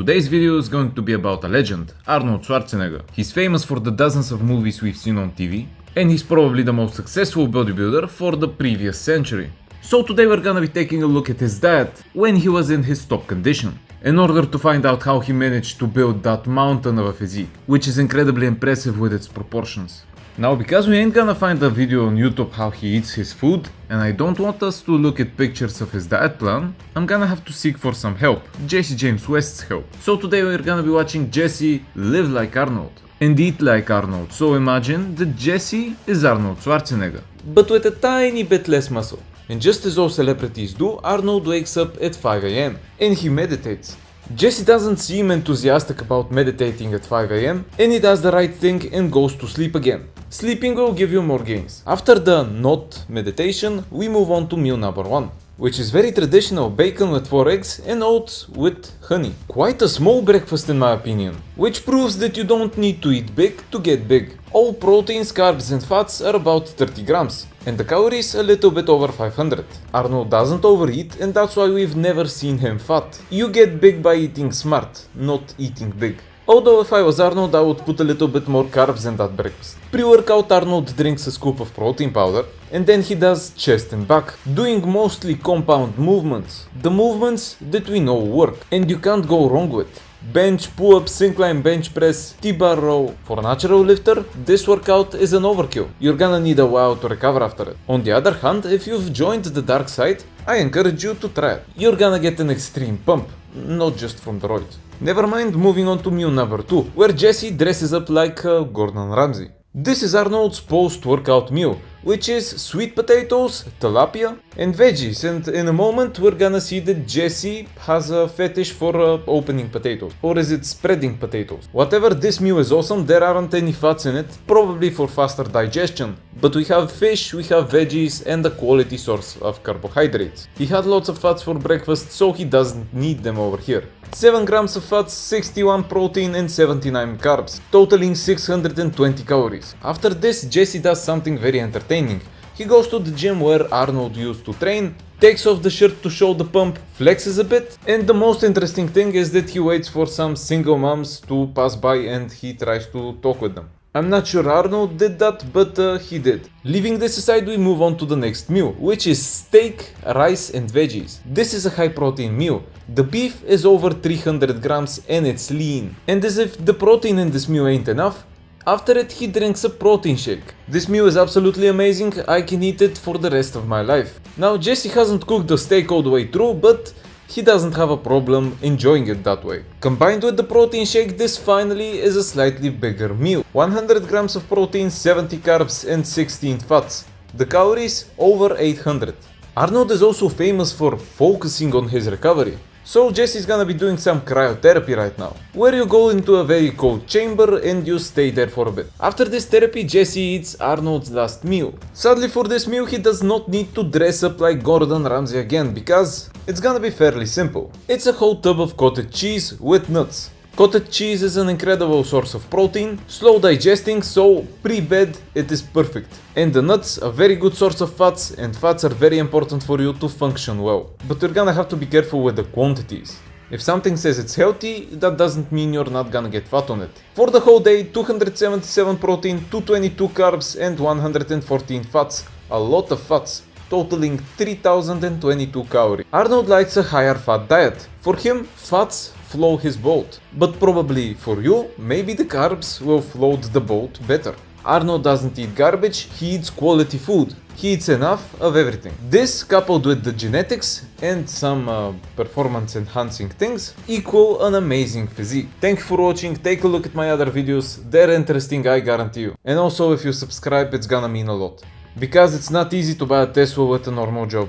Today's video is going to be about a legend, Arnold Schwarzenegger. He's famous for the dozens of movies we've seen on TV, and he's probably the most successful bodybuilder for the previous century. So today we're gonna be taking a look at his diet when he was in his top condition, in order to find out how he managed to build that mountain of a physique, which is incredibly impressive with its proportions. Now, because we ain't gonna find a video on YouTube how he eats his food, and I don't want us to look at pictures of his diet plan, I'm gonna have to seek for some help, Jesse James West's help. So today we're gonna be watching Jesse live like Arnold and eat like Arnold. So imagine that Jesse is Arnold Schwarzenegger, but with a tiny bit less muscle. And just as all celebrities do, Arnold wakes up at 5 AM and he meditates. Jesse doesn't seem enthusiastic about meditating at 5 AM, and he does the right thing and goes to sleep again. Sleeping will give you more gains. After the not meditation, we move on to meal number 1, which is very traditional: bacon with 4 eggs and oats with honey. Quite a small breakfast in my opinion, which proves that you don't need to eat big to get big. All proteins, carbs and fats are about 30 grams, and the calories a little bit over 500. Arnold doesn't overeat, and that's why we've never seen him fat. You get big by eating smart, not eating big. Although if I was Arnold, I would put a little bit more carbs in that breakfast. Pre-workout, Arnold drinks a scoop of protein powder, and then he does chest and back, doing mostly compound movements. The movements that we know work, and you can't go wrong with. Bench, pull-ups, incline bench press, T-bar row. For a natural lifter, this workout is an overkill. You're gonna need a while to recover after it. On the other hand, if you've joined the dark side, I encourage you to try it. You're gonna get an extreme pump, not just from the roids. Never mind, moving on to meal number 2, where Jesse dresses up like Gordon Ramsay. This is Arnold's post-workout meal, which is sweet potatoes, tilapia, and veggies, and in a moment we're gonna see that Jesse has a fetish for opening potatoes, or is it spreading potatoes? Whatever, this meal is awesome. There aren't any fats in it, probably for faster digestion, but we have fish, we have veggies, and a quality source of carbohydrates. He had lots of fats for breakfast, so he doesn't need them over here. 7 grams of fats, 61 protein and 79 carbs, totaling 620 calories. After this, Jesse does something very entertaining. He goes to the gym where Arnold used to train, takes off the shirt to show the pump, flexes a bit, and the most interesting thing is that he waits for some single moms to pass by and he tries to talk with them. I'm not sure Arnold did that, but he did. Leaving this aside, we move on to the next meal, which is steak, rice and veggies. This is a high protein meal. The beef is over 300 grams and it's lean. And as if the protein in this meal ain't enough, after it he drinks a protein shake. This meal is absolutely amazing. I can eat it for the rest of my life. Now, Jesse hasn't cooked the steak all the way through, but he doesn't have a problem enjoying it that way. Combined with the protein shake, this finally is a slightly bigger meal. 100 grams of protein, 70 carbs and 16 fats. The calories over 800. Arnold is also famous for focusing on his recovery. So Jesse's gonna be doing some cryotherapy right now, where you go into a very cold chamber and you stay there for a bit. After this therapy, Jesse eats Arnold's last meal. Sadly for this meal, he does not need to dress up like Gordon Ramsay again, because it's gonna be fairly simple. It's a whole tub of cottage cheese with nuts. Cottage cheese is an incredible source of protein, slow digesting, so pre-bed it is perfect. And the nuts, a very good source of fats, and fats are very important for you to function well. But you're gonna have to be careful with the quantities. If something says it's healthy, that doesn't mean you're not gonna get fat on it. For the whole day, 277 protein, 222 carbs and 114 fats. A lot of fats, totaling 3022 calories. Arnold likes a higher fat diet. For him, fats flow his boat. But probably for you, maybe the carbs will float the boat better. Arnold doesn't eat garbage, he eats quality food. He eats enough of everything. This, coupled with the genetics and some performance enhancing things, equal an amazing physique. Thank you for watching. Take a look at my other videos. They're interesting, I guarantee you. And also, if you subscribe, it's gonna mean a lot, because it's not easy to buy a Tesla with a normal job.